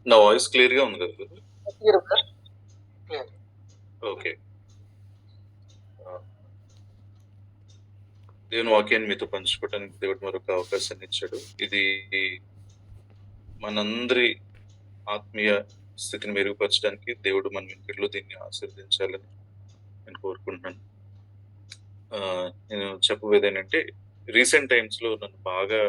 నా voice clear గా ఉంది కదా? Clear sir, clear. ఓకే. దేవుని వాక్యాన్ని మీతో పంచుకోవడానికి దేవుడు మరొక అవకాశాన్ని ఇచ్చాడు. ఇది మనందరి ఆత్మీయ స్థితిని మెరుగుపరచడానికి దేవుడు మన ఇంటిలో దీన్ని ఆశీర్వదించాలని నేను కోరుకుంటున్నాను. నేను చెప్పబోయేది ఏంటంటే, రీసెంట్ టైమ్స్ లో నన్ను బాగా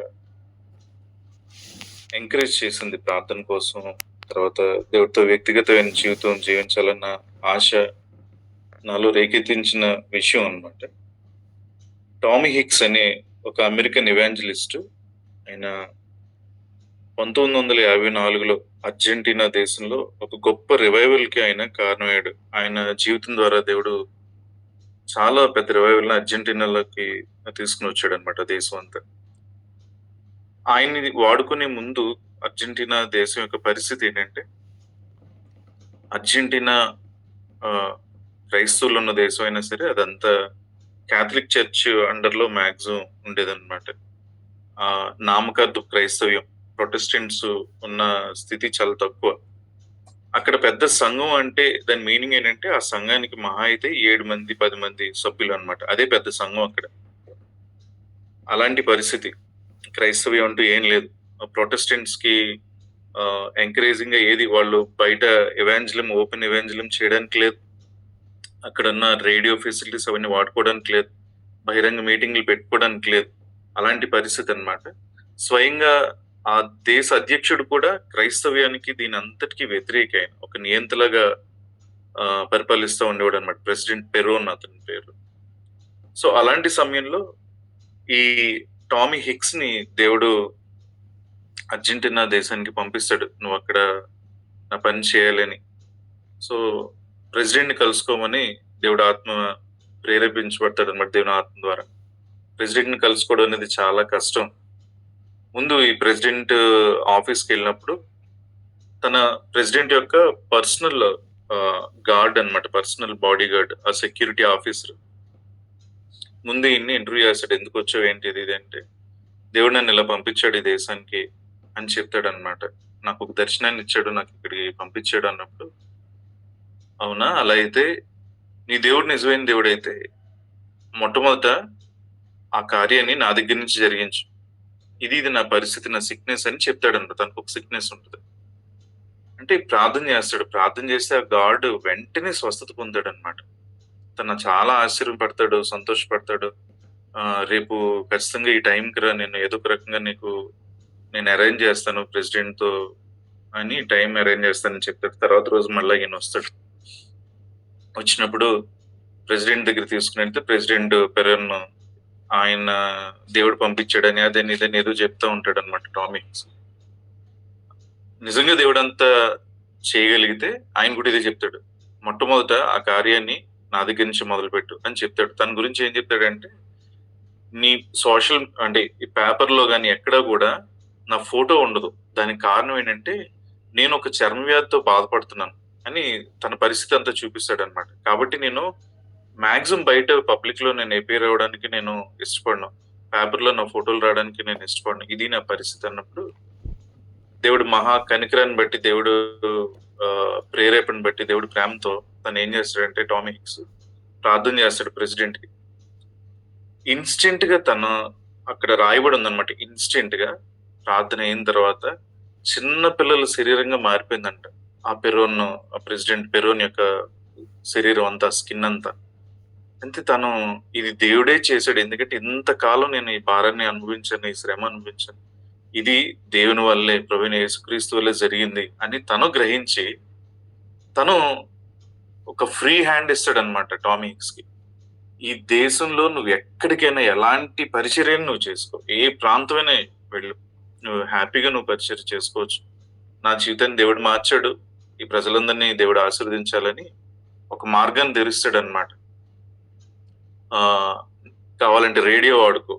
ఎంకరేజ్ చేసింది ప్రార్థన కోసం, తర్వాత దేవుడితో వ్యక్తిగతమైన జీవితం జీవించాలన్న ఆశ నాలో రేకెత్తించిన విషయం అన్నమాట. టామీ హిక్స్ అనే ఒక అమెరికన్ ఎవాంజలిస్ట్. ఆయన 1954లో అర్జెంటీనా దేశంలో ఒక గొప్ప రివైవల్ కి ఆయన కారణమయ్యాడు. ఆయన జీవితం ద్వారా దేవుడు చాలా పెద్ద రివైవల్ అర్జెంటీనాలోకి తీసుకుని వచ్చాడు అనమాట, దేశం అంతా. ఆయన్ని వాడుకునే ముందు అర్జెంటీనా దేశం యొక్క పరిస్థితి ఏంటంటే, అర్జెంటీనా క్రైస్తవులు ఉన్న దేశం అయినా సరే అదంతా క్యాథలిక్ చర్చ్ అండర్ లో మ్యాక్సిమం ఉండేదన్నమాట. నామకార్థ క్రైస్తవ్యం, ప్రొటెస్టెంట్స్ ఉన్న స్థితి చాలా తక్కువ. అక్కడ పెద్ద సంఘం అంటే దాని మీనింగ్ ఏంటంటే, ఆ సంఘానికి మహా అయితే 7 మంది 10 మంది సభ్యులు అనమాట. అదే పెద్ద సంఘం అక్కడ. అలాంటి పరిస్థితి. క్రైస్తవ్యం అంటూ ఏం లేదు. ప్రొటెస్టెంట్స్ కి ఎంకరేజింగ్ గా ఏది వాళ్ళు బయట ఎవాంజలిం, ఓపెన్ ఎవాంజలిం చేయడానికి లేదు. అక్కడ ఉన్న రేడియో ఫెసిలిటీస్ అవన్నీ వాడుకోవడానికి లేదు. బహిరంగ మీటింగ్లు పెట్టుకోవడానికి లేదు. అలాంటి పరిస్థితి అన్నమాట. స్వయంగా ఆ దేశ అధ్యక్షుడు కూడా క్రైస్తవ్యానికి దీని అంతటికీ వ్యతిరేక, ఆయన ఒక నియంతలాగా పరిపాలిస్తూ ఉండేవాడు అనమాట. ప్రెసిడెంట్ పెరోన్ అతని పేరు. సో అలాంటి సమయంలో ఈ టామీ హిక్స్ ని దేవుడు అర్జెంటీనా దేశానికి పంపిస్తాడు, నువ్వు అక్కడ నా పని చేయాలని. సో ప్రెసిడెంట్ ని కలుసుకోమని దేవుడు ఆత్మ ప్రేరేపించబడతాడు అనమాట, దేవుని ఆత్మ ద్వారా. ప్రెసిడెంట్ ని కలుసుకోవడం అనేది చాలా కష్టం. ముందు ఈ ప్రెసిడెంట్ ఆఫీస్కి వెళ్ళినప్పుడు తన ప్రెసిడెంట్ యొక్క పర్సనల్ గార్డ్ అన్నమాట, పర్సనల్ బాడీ గార్డ్, ఆ సెక్యూరిటీ ఆఫీసర్ ముందు ఈయన్ని ఇంటర్వ్యూ చేస్తాడు. ఎందుకు వచ్చావు, ఏంటి ఇది అంటే, దేవుడు నన్ను ఇలా పంపించాడు ఈ దేశానికి అని చెప్తాడు అనమాట. నాకు ఒక దర్శనాన్ని ఇచ్చాడు, నాకు ఇక్కడికి పంపించాడు అన్నప్పుడు, అవునా అలా అయితే నీ దేవుడు నిజమైన దేవుడు అయితే మొట్టమొదట ఆ కార్యాన్ని నా దగ్గర నుంచి జరిగించు. ఇది నా పరిస్థితి, నా సిక్నెస్ అని చెప్తాడన్నమాట. తనకు ఒక సిక్నెస్ ఉంటుంది అంటే ప్రార్థన చేస్తాడు. ప్రార్థన చేస్తే ఆ గాడ్ వెంటనే స్వస్థత పొందాడు అనమాట. తన చాలా ఆశ్చర్యపడతాడు, సంతోషపడతాడు. రేపు ఖచ్చితంగా ఈ టైంకి రా, నేను ఏదో ఒక రకంగా నేను అరేంజ్ చేస్తాను ప్రెసిడెంట్ తో అని, టైం అరేంజ్ చేస్తానని చెప్తాడు. తర్వాత రోజు మళ్ళీ ఈయన వస్తాడు. వచ్చినప్పుడు ప్రెసిడెంట్ దగ్గర తీసుకుని వెళ్తే ప్రెసిడెంట్ పెరన్ ఆయన దేవుడు పంపించాడని అదని ఇదని ఏదో చెప్తా ఉంటాడు అనమాట టామీ హిక్స్. నిజంగా దేవుడు అంతా చేయగలిగితే ఆయన కూడా ఇదే చెప్తాడు, మొట్టమొదట ఆ కార్యాన్ని నా దగ్గర నుంచి మొదలుపెట్టు అని చెప్తాడు. తన గురించి ఏం చెప్తాడంటే, నీ సోషల్ అంటే ఈ పేపర్ లో కానీ ఎక్కడా కూడా నా ఫోటో ఉండదు. దానికి కారణం ఏంటంటే, నేను ఒక చర్మ వ్యాధితో బాధపడుతున్నాను అని తన పరిస్థితి అంతా చూపిస్తాడు అనమాట. కాబట్టి నేను మాక్సిమం బయట పబ్లిక్ లో నేను అపీర్ అవ్వడానికి నేను ఇష్టపడను, పేపర్ లో నా ఫోటోలు రావడానికి నేను ఇష్టపడను, ఇది నా పరిస్థితి అన్నప్పుడు దేవుడు మహా కనికరాన్ని బట్టి, దేవుడు ప్రేరేపణ బట్టి, దేవుడు ప్రేమతో తను ఏం చేస్తాడంటే, టామీ హిక్స్ ప్రార్థన చేస్తాడు ప్రెసిడెంట్ కి. ఇన్స్టెంట్ గా తను అక్కడ రాయబడి ఉందన్నమాట. ఇన్స్టెంట్ గా ప్రార్థన అయిన తర్వాత చిన్న పిల్లల శరీరంగా మారిపోయిందంట. ఆ పెరోన్, ఆ ప్రెసిడెంట్ పెరోన్ యొక్క శరీరం అంతా, స్కిన్ అంతా. అంటే తను ఇది దేవుడే చేశాడు, ఎందుకంటే ఇంతకాలం నేను ఈ భారాన్ని అనుభవించాను, ఈ శ్రమ అనుభవించాను, ఇది దేవుని వల్లే, ప్రభువైన యేసుక్రీస్తు వల్లే జరిగింది అని తను గ్రహించి తను ఒక ఫ్రీ హ్యాండ్ ఇస్తాడు అనమాట టామీ హిక్స్ కి. ఈ దేశంలో నువ్వు ఎక్కడికైనా ఎలాంటి పరిచర్యను నువ్వు చేసుకో, ఏ ప్రాంతమైనా వెళ్ళు, నువ్వు హ్యాపీగా నువ్వు పరిచర్య చేసుకోవచ్చు. నా జీవితాన్ని దేవుడు మార్చాడు, ఈ ప్రజలందరినీ దేవుడు ఆశీర్వదించాలని ఒక మార్గాన్ని తెరుస్తాడు అనమాట. కావాలంటే రేడియో వాడుకో,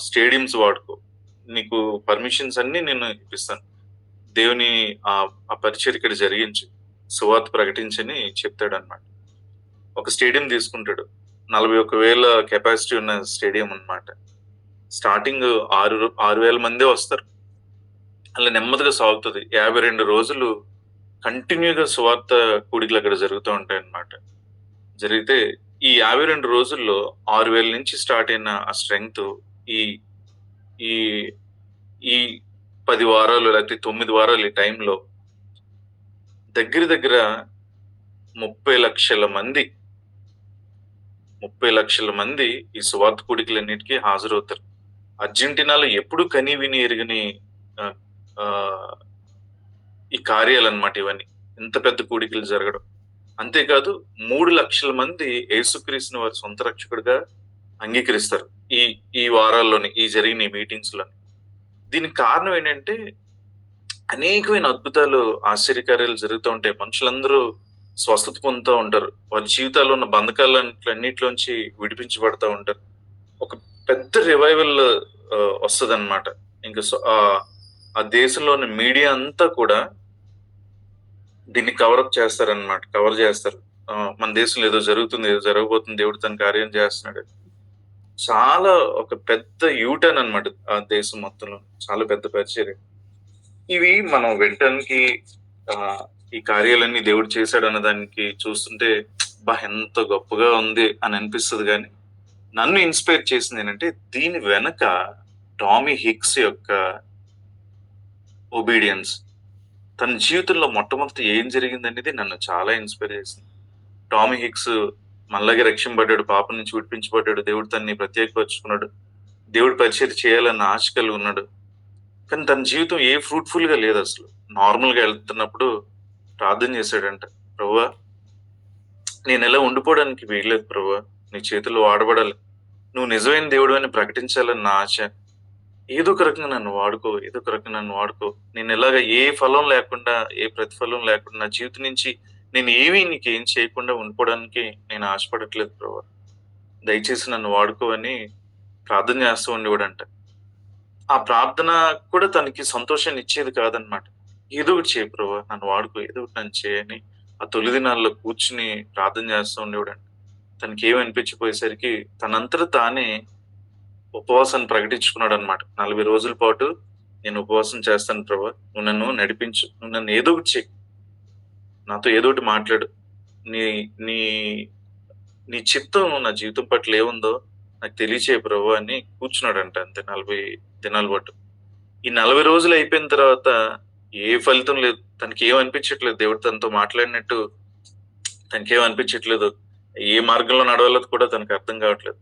స్టేడియంస్ వాడుకో, నీకు పర్మిషన్స్ అన్ని నేను ఇప్పిస్తాను, దేవుని ఆ పరిచర్య ఇక్కడ జరిగించు, సువార్త ప్రకటించని చెప్తాడు అనమాట. ఒక స్టేడియం తీసుకుంటాడు, 41,000 కెపాసిటీ ఉన్న స్టేడియం అన్నమాట. స్టార్టింగ్ 6,000 మందే వస్తారు. అలా నెమ్మదిగా సాగుతది. 52 రోజులు కంటిన్యూ‌గా సువార్త కూడికలు అక్కడ జరుగుతూ ఉంటాయన్నమాట. జరిగితే ఈ 52 రోజుల్లో 6,000 నుంచి స్టార్ట్ అయిన ఆ స్ట్రెంగ్త్ ఈ ఈ ఈ 10 వారాలు లేకపోతే 9 వారాలు ఈ టైంలో దగ్గర దగ్గర 30,00,000 మంది 30,00,000 మంది ఈ సువార్త కూడికలన్నిటికి హాజరవుతారు. అర్జెంటీనాలో ఎప్పుడు కని విని ఎరుగని ఆహ్, ఆహ్, ఈ కార్యాలన్నమాట ఇవన్నీ. ఇంత పెద్ద కూడికలు జరగడం. అంతేకాదు 3,00,000 మంది యేసుక్రీస్తుని వారి సొంత రక్షకుడిగా అంగీకరిస్తారు. ఈ ఈ వారాల్లోనే ఈ జరిగిన ఈ మీటింగ్స్‌లోని. దీనికి కారణం ఏంటంటే అనేకమైన అద్భుతాలు, ఆశ్చర్యకార్యాలు జరుగుతూ ఉంటాయి. మనుషులందరూ స్వస్థత పొందుతా ఉంటారు. వారి జీవితాల్లో ఉన్న బంధకాలన్నిట్లోంచి విడిపించబడతా ఉంటారు. ఒక పెద్ద రివైవల్ వస్తదన్నమాట. ఇంక ఆ దేశంలో ఉన్న మీడియా అంతా కూడా దీన్ని కవరప్ చేస్తారన్నమాట. కవర్ చేస్తారు. మన దేశంలో ఏదో జరుగుతుంది, ఏదో జరగబోతుంది, దేవుడు తన కార్యం చేస్తున్నాడు. చాలా ఒక పెద్ద యూటర్న్ అన్నమాట ఆ దేశం మొత్తంలో. చాలా పెద్ద పరిచర్య. ఇవి మనం వినటానికి ఈ కార్యాలన్నీ దేవుడు చేశాడన్న దానికి చూస్తుంటే అబ్బా! ఎంత గొప్పగా ఉంది అని అనిపిస్తది గానీ, నన్ను ఇన్‌స్పైర్ చేసింది ఏంటంటే దీని వెనక టామీ హిక్స్ యొక్క ఒబీడియన్స్. తన జీవితంలో మొట్టమొదట ఏం జరిగిందనేది నన్ను చాలా ఇన్‌స్పైర్ చేసింది. టామీ హిక్స్ మనలాగే రక్షింపబడ్డాడు, పాపం నుంచి విడిపించబడ్డాడు, దేవుడు తనని ప్రత్యేకపరుచుకున్నాడు, దేవుడు పరిచర్య చేయాలన్న ఆశ కలిగి ఉన్నాడు. కానీ తన జీవితం ఏ ఫ్రూట్‌ఫుల్‌గా లేదసలు. నార్మల్‌గా ఎళ్తున్నప్పుడు ప్రార్థన చేశాడంట. ప్రభువా! నేనిలా ఉండిపోవడానికి వీల్లేదు ప్రభువా! నీ చేతుల్లో వాడబడాలి. నువ్వు నిజమైన దేవుడివని ప్రకటించాలని నా ఆశ. ఏదో ఒక రకంగా నన్ను వాడుకో, ఏదో ఒక రకంగా నన్ను వాడుకో. నేనిలాగ ఏ ఫలం లేకుండా, ఏ ప్రతిఫలం లేకుండా నా జీవితం నుంచి నేను నీకేం చేయకుండా ఉండిపోవడానికి నేను ఆశపడట్లేదు ప్రభువా! దయచేసి నన్ను వాడుకో అని ప్రార్థన చేస్తూ ఉండేవాడంట. ఆ ప్రార్థన కూడా తనకి సంతోషాన్ని ఇచ్చేది కాదనమాట. ఏదో ఒకటి చేయి ప్రభువా! నన్ను వాడుకో, ఏదో ఒకటి నన్ను చేయని ఆ తొలి దినాల్లో కూర్చుని ప్రార్థన చేస్తూ ఉండేవాడంట. తనకేమి అనిపించకపోయేసరికి తనంతట తానే ఉపవాసాన్ని ప్రకటించుకున్నాడనమాట. 40 రోజుల పాటు నేను ఉపవాసం చేస్తాను ప్రభువా! నువ్వు నన్ను నడిపించు. నువ్వు నన్ను ఏదో ఒకటి చెయ్యి. నాతో ఏదో ఒకటి మాట్లాడు. నీ నీ నీ చిత్తం నా జీవితం పట్ల ఏముందో నాకు తెలియచేయి ప్రభువా అని కూర్చున్నాడంట అంతే 40 దినాల పాటు. ఈ 40 రోజులు అయిపోయిన తర్వాత ఏ ఫలితం లేదు. తనకేం అనిపించట్లేదు. దేవుడు తనతో మాట్లాడినట్టు తనకేం అనిపించట్లేదు. ఏ మార్గంలో నడవాలో కూడా తనకు అర్థం కావట్లేదు.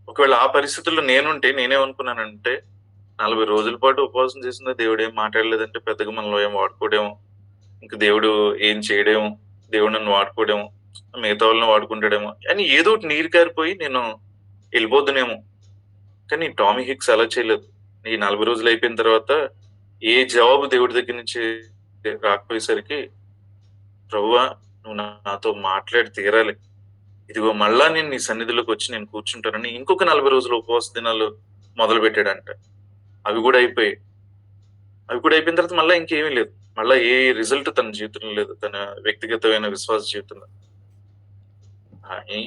ఒకవేళ ఆ పరిస్థితుల్లో నేనుంటే నేనేమనుకున్నానంటే 40 రోజుల పాటు ఉపవాసం చేసిందా దేవుడు ఏం మాట్లాడలేదంటే పెద్దగా మనలో ఏం వాడుకోడేమో. ఇంక దేవుడు ఏం చేయడేమో. దేవుడు నన్ను వాడుకోడేమో. మిగతా వాళ్ళని వాడుకుంటాడేమో అని ఏదో ఒకటి నీరు కారిపోయి నేను వెళ్ళిపోదునేమో. కానీ టామీ హిక్స్ అలా చేయలేదు. ఈ 40 రోజులు అయిపోయిన తర్వాత ఏ జవాబు దేవుడి దగ్గర నుంచి రాకపోయేసరికి ప్రభువా! నువ్వు నాతో మాట్లాడి తీరాలి. ఇదిగో మళ్ళా నేను నీ సన్నిధిలోకి వచ్చి నేను కూర్చుంటానని ఇంకొక 40 రోజులు ఉపవాస దినాలు మొదలుపెట్టాడంట. అవి కూడా అయిపోయాయి. అవి కూడా అయిపోయిన తర్వాత మళ్ళా ఇంకేమీ లేదు. మళ్ళా ఏ రిజల్ట్ తన జీవితంలో లేదు. తన వ్యక్తిగతమైన విశ్వాస జీవితంలో.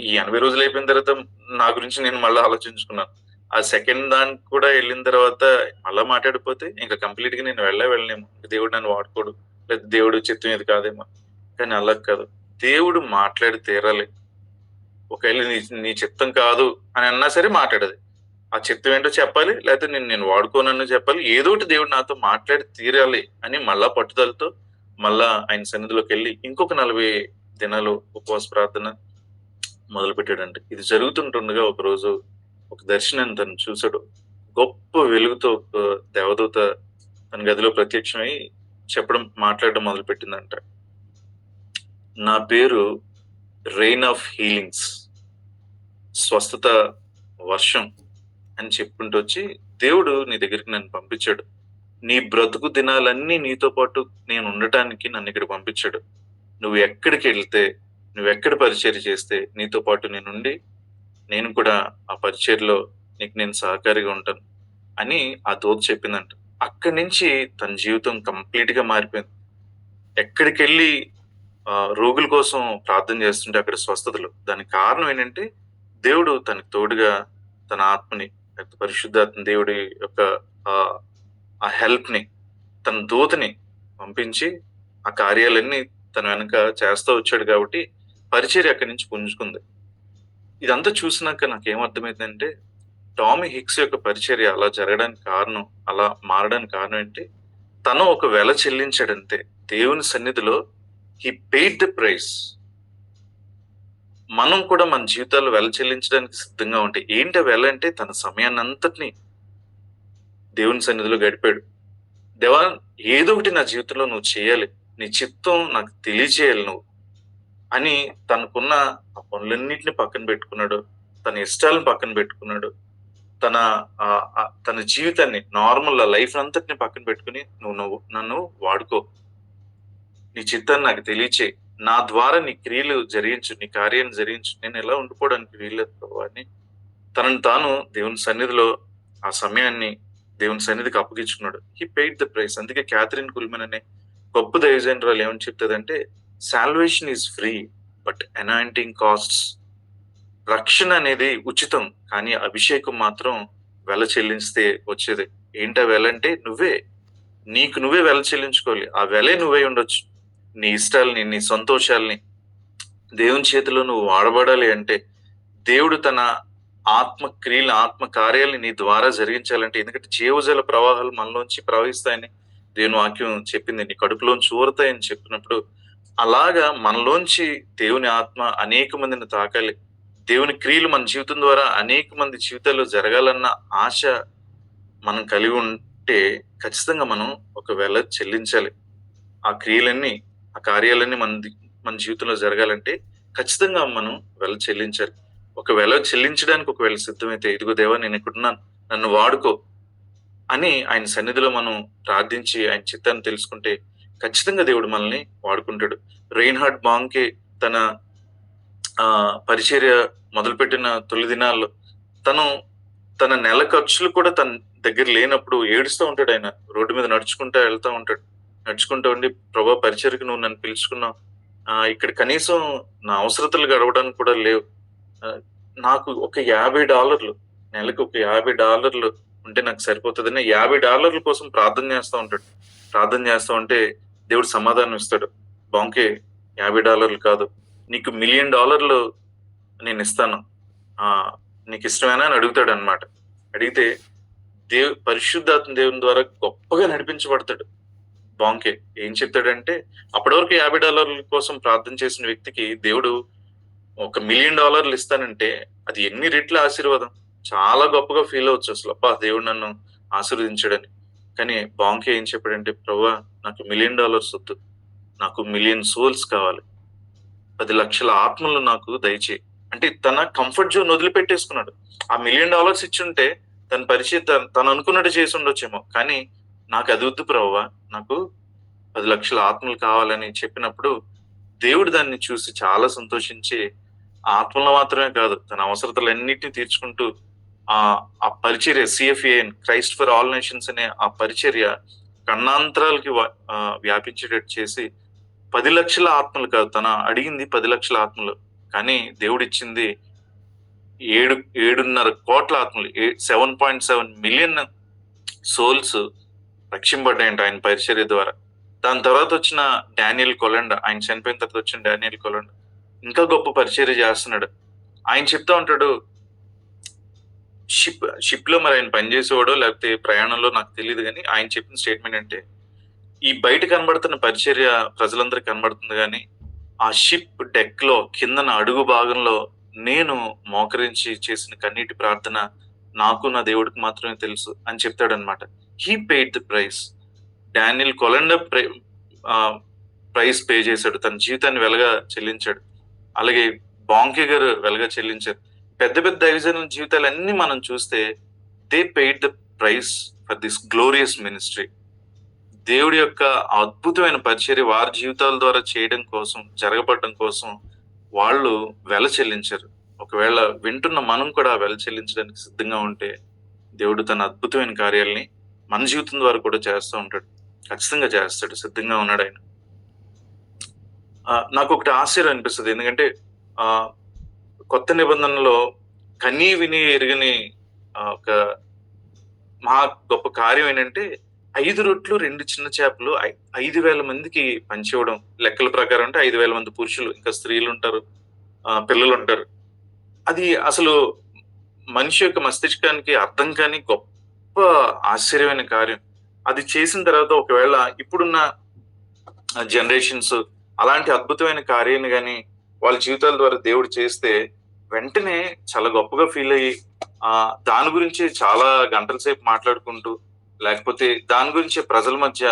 ఈ 80 రోజులు అయిపోయిన తర్వాత నా గురించి నేను మళ్ళా ఆలోచించుకున్నాను. ఆ సెకండ్ దానికి కూడా వెళ్ళిన తర్వాత మళ్ళా మాట్లాడకపోతే ఇంక కంప్లీట్‌గా నేను వెళ్ళలేమో. దేవుడు నన్ను వాడుకోడు. లేదా దేవుడు చిత్తం ఇది కాదేమో. కానీ అలా కాదు. దేవుడు మాట్లాడి తీరాలి. ఒకవేళ నీ చిత్తం కాదు అని అన్నా సరే మాట్లాడది. ఆ చిత్తం ఏంటో చెప్పాలి. లేకపోతే నేను వాడుకోనని చెప్పాలి. ఏదో ఒకటి దేవుడు నాతో మాట్లాడి తీరాలి అని మళ్ళా పట్టుదలతో మళ్ళా ఆయన సన్నిధిలోకెళ్ళి ఇంకొక 40 దినాలు ఉపవాస ప్రార్థన మొదలుపెట్టాడంట. ఇది జరుగుతుంటుండగా ఒకరోజు ఒక దర్శనాన్ని తను చూసాడు. గొప్ప వెలుగుతో ఒక దేవదూత తన గదిలో ప్రత్యక్షమై మాట్లాడడం మొదలుపెట్టిందంట. నా పేరు రెయిన్ ఆఫ్ హీలింగ్స్, స్వస్థత వర్షం అని చెప్పుకుంటూ వచ్చి దేవుడు నీ దగ్గరికి నన్ను పంపించాడు. నీ బ్రతుకు దినాలన్నీ నీతో పాటు నేను ఉండటానికి నన్ను ఇక్కడ పంపించాడు. నువ్వు ఎక్కడికి వెళ్తే, నువ్వు ఎక్కడ పరిచర్య చేస్తే నీతో పాటు నేనుండి నేను కూడా ఆ పరిచర్యలో నీకు నేను సహకారిగా ఉంటాను అని ఆ దూత చెప్పిందంట. అక్కడి నుంచి తన జీవితం కంప్లీట్ గా మారిపోయింది. ఎక్కడికెళ్ళి రోగుల కోసం ప్రార్థన చేస్తుంటే అక్కడ స్వస్థతలు. దానికి కారణం ఏంటంటే దేవుడు తనకు తోడుగా తన ఆత్మని, పరిశుద్ధాత్మ దేవుడి యొక్క ఆ హెల్ప్ ని తన దూతని పంపించి ఆ కార్యాలన్నీ తన వెనక చేస్తూ వచ్చాడు కాబట్టి పరిచర్య అక్కడి నుంచి పుంజుకుంది. ఇదంతా చూసినాక నాకేమర్థమైందంటే, టామీ హిక్స్ యొక్క పరిచర్య అలా జరగడానికి కారణం, అలా మారడానికి కారణం ఏంటి? తను ఒక వెల చెల్లించాడంతే. దేవుని సన్నిధిలో హి పెయిడ్ ద ప్రైస్. మనం కూడా మన జీవితాల్లో వెల చెల్లించడానికి సిద్ధంగా ఉంటే, ఏంటి ఆ వెల అంటే తన సమయాన్నంతటిని దేవుని సన్నిధిలో గడిపాడు. దేవా, ఏదో ఒకటి నా జీవితంలో నువ్వు చేయాలి. నీ చిత్తం నాకు తెలియజేయాలి నువ్వు అని తనకున్న ఆ పనులన్నిటిని పక్కన పెట్టుకున్నాడు. తన ఇష్టాలను పక్కన పెట్టుకున్నాడు. తన తన జీవితాన్ని నార్మల్ లైఫ్ అంతటిని పక్కన పెట్టుకుని నువ్వు నన్ను వాడుకో. నీ చిత్తాన్ని నాకు తెలియచేయి. నా ద్వారా నీ క్రియలు జరిగించు, నీ కార్యాన్ని జరిగించు. నేను ఎలా ఉండిపోవడానికి వీల్లేదు ప్రభువా అని తనను తాను దేవుని సన్నిధిలో ఆ సమయాన్ని దేవుని సన్నిధికి అప్పగించుకున్నాడు. He paid the price. అందుకే క్యాథరిన్ కుల్మెన్ అనే గొప్ప దైవజనురాలు ఏమని చెప్తుందంటే, salvation is free but anointing costs. రక్షణ అనేది ఉచితం, కానీ అభిషేకం మాత్రం వెల చెల్లిస్తే వచ్చేది. ఏంటా వెల అంటే నీకు నువ్వే వెల చెల్లించుకోవాలి. ఆ వెలే నువ్వే ఉండొచ్చు. నీ ఇష్టాలని, నీ సంతోషాలని దేవుని చేతిలో నువ్వు వాడబడాలి అంటే, దేవుడు తన ఆత్మ క్రియలు, ఆత్మ కార్యాలని నీ ద్వారా జరిగించాలంటే, ఎందుకంటే జీవజల ప్రవాహాలు మనలోంచి ప్రవహిస్తాయని దేవుని వాక్యం చెప్పింది. నీ కడుపులోంచి ఊరతాయని చెప్పినప్పుడు, అలాగా మనలోంచి దేవుని ఆత్మ అనేక మందిని తాకాలి. దేవుని క్రియలు మన జీవితం ద్వారా అనేక మంది జీవితాల్లో జరగాలన్న ఆశ మనం కలిగి ఉంటే ఖచ్చితంగా మనం ఒక వెల చెల్లించాలి. ఆ క్రియలన్నీ, ఆ కార్యాలన్నీ మన జీవితంలో జరగాలంటే ఖచ్చితంగా మనం వెల చెల్లించాలి. ఒక వెల చెల్లించడానికి ఒకవేళ సిద్ధమైతే, ఇదిగో దేవా నేను ఇక్కడున్నాను, నన్ను వాడుకో అని ఆయన సన్నిధిలో మనం ప్రార్థించి ఆయన చిత్తాన్ని తెలుసుకుంటే ఖచ్చితంగా దేవుడు మనల్ని వాడుకుంటాడు. రెయిన్హార్డ్ బాంకే తన పరిచర్య మొదలుపెట్టిన తొలి దినాల్లో తన నెల ఖర్చులు కూడా తన దగ్గర లేనప్పుడు ఏడుస్తూ ఉంటాడు. ఆయన రోడ్డు మీద నడుచుకుంటూ వెళ్తూ ఉంటాడు. నడుచుకుంటూ ఉండి, ప్రభా పరిచర్యకు నువ్వు నన్ను పిలుచుకున్నావు, ఇక్కడ కనీసం నా అవసరతలు గడవడానికి కూడా లేవు, నాకు ఒక $50 నెలకు ఒక $50 ఉంటే నాకు సరిపోతుందని $50 కోసం ప్రార్థన చేస్తూ ఉంటాడు. ప్రార్థన చేస్తూ ఉంటే దేవుడు సమాధానం ఇస్తాడు. బాంకే, $50 కాదు, నీకు $1 మిలియన్ నేను ఇస్తాను, నీకు ఇష్టమేనా అని అడుగుతాడు అనమాట. అడిగితే పరిశుద్ధాత్మ దేవుని ద్వారా గొప్పగా నడిపించబడతాడు. బాంకే ఏం చెప్తాడంటే, అప్పటి వరకు $50 కోసం ప్రార్థన చేసిన వ్యక్తికి దేవుడు ఒక $1 మిలియన్ ఇస్తానంటే అది ఎన్ని రెట్ల ఆశీర్వాదం. చాలా గొప్పగా ఫీల్ అవచ్చు అసలు, అబ్బా దేవుడు నన్ను ఆశీర్వదించాడని. కానీ బాంకే ఏం చెప్పాడంటే, ప్రభువా నాకు $1 మిలియన్ వద్దు, నాకు 1 మిలియన్ సోల్స్ కావాలి, 10 లక్షల ఆత్మలు నాకు దయచేయి. అంటే తన కంఫర్ట్ జోన్ వదిలిపెట్టేసుకున్నాడు. ఆ $1 మిలియన్ ఇచ్చుంటే తన పరిచయం తను అనుకున్నట్టు చేసి ఉండొచ్చేమో, కానీ నాకు అది వద్దు ప్రభువా, నాకు 10 లక్షల ఆత్మలు కావాలని చెప్పినప్పుడు దేవుడు దాన్ని చూసి చాలా సంతోషించి ఆత్మలు మాత్రమే కాదు, తన అవసరతలన్నిటిని తీర్చుకుంటూ ఆ పరిచర్య CFAN, Christ for all nations అనే ఆ పరిచర్య కన్నాంతరాలకి వ్యాపించేటట్టు చేసి 10 లక్షల ఆత్మలు కాదు, తన అడిగింది 10 లక్షల ఆత్మలు, కానీ దేవుడు ఇచ్చింది 7.5 కోట్ల ఆత్మలు, 7.7 మిలియన్ సోల్స్ రక్షింపడ్డాయంట ఆయన పరిచర్య ద్వారా. దాని తర్వాత వచ్చిన డానియల్ కొలండా, ఆయన చనిపోయిన తర్వాత వచ్చిన డానియల్ కొలండా ఇంకా గొప్ప పరిచర్య చేస్తున్నాడు. ఆయన చెప్తా ఉంటాడు, షిప్ లో మరి ఆయన పనిచేసేవాడో లేకపోతే ప్రయాణంలో నాకు తెలియదు, కానీ ఆయన చెప్పిన స్టేట్మెంట్ అంటే, ఈ బయట కనబడుతున్న పరిచర్య ప్రజలందరికీ కనబడుతుంది, కానీ ఆ షిప్ డెక్ లో కిందన అడుగు భాగంలో నేను మోకరించి చేసిన కన్నీటి ప్రార్థన నాకు నా దేవుడికి మాత్రమే తెలుసు అని చెప్తాడనమాట. He paid the price. Daniel Kolenda price pay చేశాడు, తన జీవితాన్ని వెలగా చెల్లించాడు. అలాగే బాంకే గారు వెలగా చెల్లించారు. పెద్ద పెద్ద దైవజనుల జీవితాలన్నీ మనం చూస్తే they paid the price for this glorious ministry. దేవుడి యొక్క అద్భుతమైన పరిచర్య వారి జీవితాల ద్వారా చేయడం కోసం, జరగబడడం కోసం వాళ్ళు వెల చెల్లించారు. ఒకవేళ వింటున్న మనం కూడా వెల చెల్లించడానికి సిద్ధంగా ఉంటే దేవుడు తన అద్భుతమైన కార్యాలని మన జీవితం ద్వారా కూడా చేస్తూ ఉంటాడు. ఖచ్చితంగా చేస్తాడు, సిద్ధంగా ఉన్నాడు ఆయన. నాకు ఒకటి ఆశ్చర్యం అనిపిస్తుంది, ఎందుకంటే కొత్త నిబంధనలో కనీ విని ఎరుగని ఒక మహా గొప్ప కార్యం ఏంటంటే, 5 రొట్లు 2 చిన్న చేపలు 5,000 మందికి పంచివ్వడం. లెక్కల ప్రకారం అంటే 5,000 మంది పురుషులు, ఇంకా స్త్రీలుంటారు, పిల్లలుంటారు. అది అసలు మనిషి యొక్క మస్తిష్కానికి అర్థం కాని గొప్ప ఆశ్చర్యమైన కార్యం. అది చేసిన తర్వాత ఒకవేళ ఇప్పుడున్న జనరేషన్స్ అలాంటి అద్భుతమైన కార్యాన్ని గాని వాళ్ళ జీవితాల ద్వారా దేవుడు చేస్తే వెంటనే చాలా గొప్పగా ఫీల్ అయ్యి దాని గురించి చాలా గంటల సేపు మాట్లాడుకుంటూ, లేకపోతే దాని గురించే ప్రజల మధ్య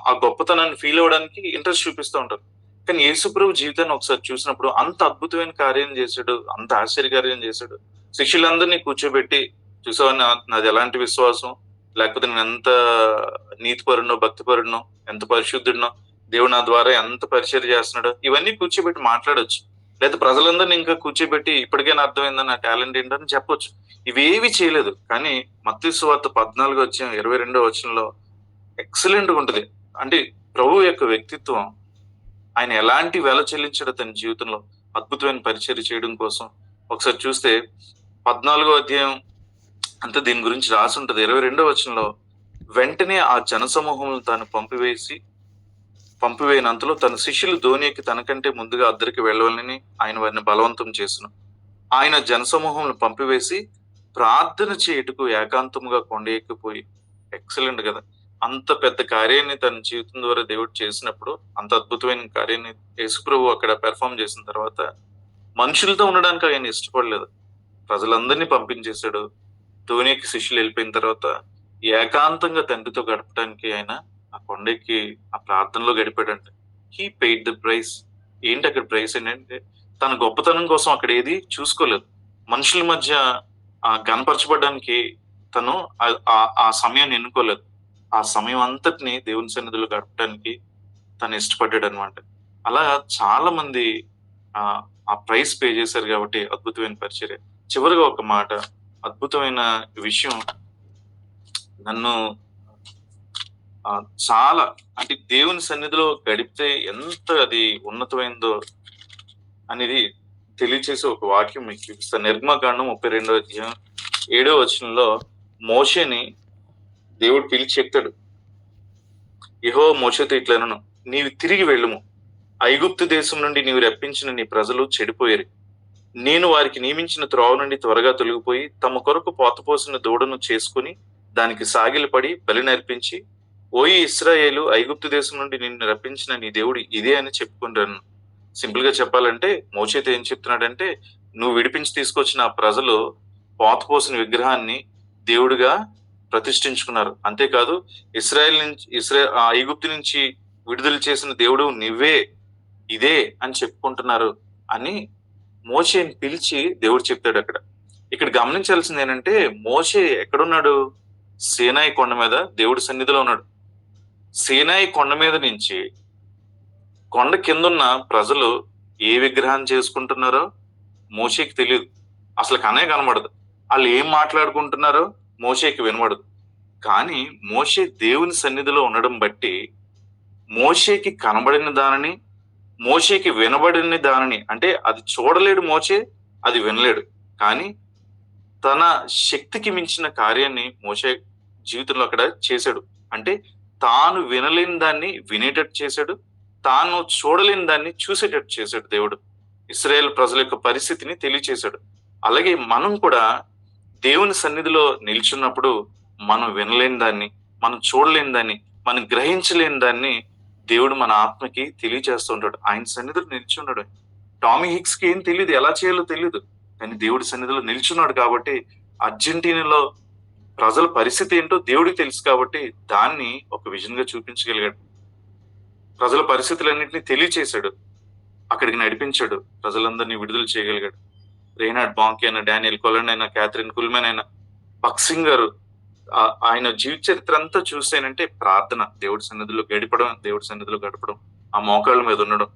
ఆ గొప్పతనాన్ని ఫీల్ అవ్వడానికి ఇంట్రెస్ట్ చూపిస్తూ ఉంటారు. కానీ యేసుప్రభు జీవితాన్ని ఒకసారి చూసినప్పుడు అంత అద్భుతమైన కార్యం చేశాడు, అంత ఆశ్చర్యకార్యం చేశాడు. శిష్యులందరినీ కూర్చోబెట్టి, చూసావా నాది ఎలాంటి విశ్వాసం, లేకపోతే నేను ఎంత నీతిపరునో, భక్తిపరునో, ఎంత పరిశుద్ధుడినో, దేవుడు నా ద్వారా ఎంత పరిచయం చేస్తున్నాడో, ఇవన్నీ కూర్చోబెట్టి మాట్లాడొచ్చు. లేదా ప్రజలందరినీ ఇంకా కూర్చోబెట్టి ఇప్పటికైనా అర్థమైందా నా టాలెంట్ ఏంటని చెప్పొచ్చు. ఇవేవి చేయలేదు. కానీ మత్తయి సువార్త 14 అధ్యాయం 22వ వచనంలో ఎక్సలెంట్ గా ఉంటది. అంటే ప్రభు యొక్క వ్యక్తిత్వం, ఆయన ఎలాంటి వెల చెల్లించాడు తన జీవితంలో అద్భుతమైన పరిచర్య చేయడం కోసం. ఒకసారి చూస్తే 14వ అధ్యాయం అంతా దీని గురించి రాసి ఉంటది. 22వ వచనంలో, వెంటనే ఆ జనసమూహములను తాను పంపివేయనంతలో తన శిష్యులు ధోని ఎక్కి తనకంటే ముందుగా అద్దరికి వెళ్ళవాలని ఆయన వారిని బలవంతం చేసిన. ఆయన జనసమూహములను పంపివేసి ప్రార్థన చేయుటకు ఏకాంతముగా కొండ ఎక్కిపోయి. ఎక్సలెంట్ కదా! అంత పెద్ద కార్యాన్ని తన జీవితం ద్వారా దేవుడు చేసినప్పుడు, అంత అద్భుతమైన కార్యాన్ని యేసుప్రభు అక్కడ పెర్ఫార్మ్ చేసిన తర్వాత మనుషులతో ఉండడానికి ఆయన ఇష్టపడలేదు. ప్రజలందరినీ పంపించేశాడు. ధోనికి శిష్యులు వెళ్ళిపోయిన తర్వాత ఏకాంతంగా తండ్రితో గడపడానికి ఆయన ఆ కొండకి ఆ ప్రార్థనలో గడిపాడంట. He paid the price. ఏంటి అక్కడ ప్రైస్ ఏంటంటే, తన గొప్పతనం కోసం అక్కడ ఏది చూసుకోలేదు. మనుషుల మధ్య గనపరచబడడానికి తను ఆ సమయాన్ని ఎన్నుకోలేదు. ఆ సమయం అంతటిని దేవుని సన్నిధిలో గడపడానికి తను ఇష్టపడ్డాడు అనమాట. అలా చాలా మంది ఆ ప్రైస్ పే చేశారు కాబట్టి అద్భుతమైన పరిచర్య. చివరిగా ఒక మాట, అద్భుతమైన విషయం నన్ను చాలా, అంటే దేవుని సన్నిధిలో గడిపితే ఎంత అది ఉన్నతమైందో అనేది తెలియచేసే ఒక వాక్యం మీకు చూపిస్తాను. నిర్గమకాండం 32వ అధ్యాయం 7వ వచనంలో మోషేని దేవుడు పిలిచి చెప్తాడు. యెహోవా మోషేతో ఇట్లనెను, నీవు తిరిగి వెళ్ళుము. ఐగుప్తు దేశం నుండి నీవు రప్పించిన నీ ప్రజలు చెడిపోయారు. నేను వారికి నియమించిన త్రోవ నుండి త్వరగా తొలగిపోయి తమ కొరకు పోతపోసిన దూడను చేసుకుని దానికి సాగిలపడి బలి నర్పించి, ఓయి ఇశ్రాయేలు, ఐగుప్తు దేశం నుండి నిన్ను రప్పించిన నీ దేవుడు ఇదే అని చెప్పుకుంటాను. సింపుల్ గా చెప్పాలంటే మోషేతో ఏం చెప్తున్నాడంటే, నువ్వు విడిపించి తీసుకొచ్చిన ఆ ప్రజలు పోతపోసిన విగ్రహాన్ని దేవుడిగా ప్రతిష్ఠించుకున్నారు. అంతేకాదు ఐగుప్తు నుంచి విడుదల చేసిన దేవుడు నువ్వే, ఇదే అని చెప్పుకుంటున్నారు అని మోషేని పిలిచి దేవుడు చెప్తాడు అక్కడ. ఇక్కడ గమనించాల్సింది ఏంటంటే, మోషే ఎక్కడున్నాడు? సీనాయి కొండ మీద దేవుడి సన్నిధిలో ఉన్నాడు. సీనాయి కొండ మీద నుంచి కొండ కిందున్న ప్రజలు ఏ విగ్రహాన్ని చేసుకుంటున్నారో మోషేకి తెలియదు. అసలు కనే కనబడదు. వాళ్ళు ఏం మాట్లాడుకుంటున్నారో మోషేకి వినబడదు. కానీ మోషే దేవుని సన్నిధిలో ఉండడం బట్టి మోషేకి కనబడిన దానిని, మోషేకి వినబడిన దానిని, అంటే అది చూడలేడు మోషే, అది వినలేడు. కానీ తన శక్తికి మించిన కార్యాన్ని మోషే జీవితంలో అక్కడ చేశాడు. అంటే తాను వినలేని దాన్ని వినేటట్టు చేశాడు, తాను చూడలేని దాన్ని చూసేటట్టు చేశాడు దేవుడు. ఇశ్రాయేల్ ప్రజల యొక్క పరిస్థితిని తెలియచేశాడు. అలాగే మనం కూడా దేవుని సన్నిధిలో నిల్చున్నప్పుడు మనం వినలేని దాన్ని, మనం చూడలేని దాన్ని, మనం గ్రహించలేని దాన్ని దేవుడు మన ఆత్మకి తెలియచేస్తూ ఉంటాడు. ఆయన సన్నిధిలో నిల్చున్నాడు. టామీ హిక్స్ కి ఏం తెలియదు, ఎలా చేయాలో తెలియదు. కానీ దేవుడి సన్నిధిలో నిల్చున్నాడు కాబట్టి, అర్జెంటీనాలో ప్రజల పరిస్థితి ఏంటో దేవుడికి తెలుసు కాబట్టి దాన్ని ఒక విజన్ గా చూపించగలిగాడు. ప్రజల పరిస్థితులన్నింటినీ తెలియచేశాడు, అక్కడికి నడిపించాడు, ప్రజలందరినీ విడుదల చేయగలిగాడు. రేనాడ్ బాంకీ అయినా, డానియల్ కొలన్ అయినా, క్యాథరిన్ కుల్మెన్ అయినా, బక్సింగ్ గారు, ఆయన జీవిత చరిత్ర అంతా చూసేనంటే ప్రార్థన, దేవుడి సన్నిధిలో గడపడం, దేవుడి సన్నిధిలో గడపడం, ఆ మోకాళ్ళ మీద ఉండడం.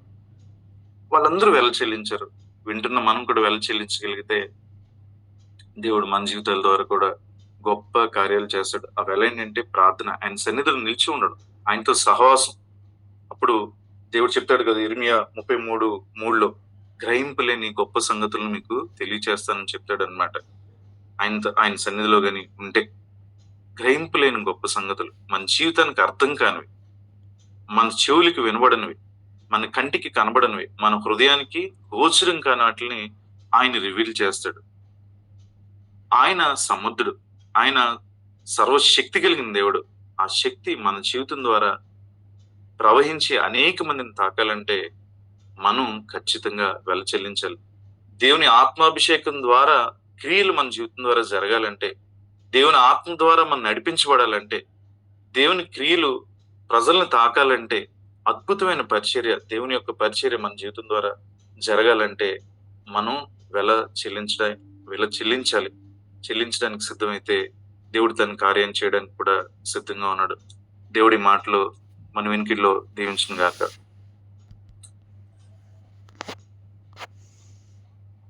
వాళ్ళందరూ వెల చెల్లించారు. వింటున్న మనం కూడా వెల చెల్లించగలిగితే దేవుడు మన జీవితాల ద్వారా కూడా గొప్ప కార్యాలు చేస్తాడు. ఆ వెల ఏంటంటే ప్రార్థన, ఆయన సన్నిధిలో నిలిచి ఉండడం, ఆయనతో సహవాసం. అప్పుడు దేవుడు చెప్తాడు కదా ఇర్మియా 33:3లో, గ్రహింపలేని గొప్ప సంగతులను మీకు తెలియచేస్తానని చెప్తాడు అనమాట. ఆయన సన్నిధిలో గాని ఉంటే. గ్రహింపు లేని గొప్ప సంగతులు, మన జీవితానికి అర్థం కానివి, మన చెవులకి వినబడనివి, మన కంటికి కనబడనివి, మన హృదయానికి గోచరం కాని వాటిని ఆయన రివీల్ చేస్తాడు. ఆయన సముద్రుడు, ఆయన సర్వశక్తి కలిగిన దేవుడు. ఆ శక్తి మన జీవితం ద్వారా ప్రవహించి అనేక మందిని తాకాలంటే మనం ఖచ్చితంగా వెల చెల్లించాలి. దేవుని ఆత్మాభిషేకం ద్వారా క్రియలు మన జీవితం ద్వారా జరగాలంటే, దేవుని ఆత్మ ద్వారా మనం నడిపించబడాలంటే, దేవుని క్రియలు ప్రజలను తాకాలంటే, అద్భుతమైన పరిచర్య, దేవుని యొక్క పరిచర్య మన జీవితం ద్వారా జరగాలంటే మనం వెల చెల్లించాలి. చెల్లించడానికి సిద్ధమైతే దేవుడు తన కార్యం చేయడానికి కూడా సిద్ధంగా ఉన్నాడు. దేవుడి మాటలు మన వెనుకల్లో దీవించును గాక.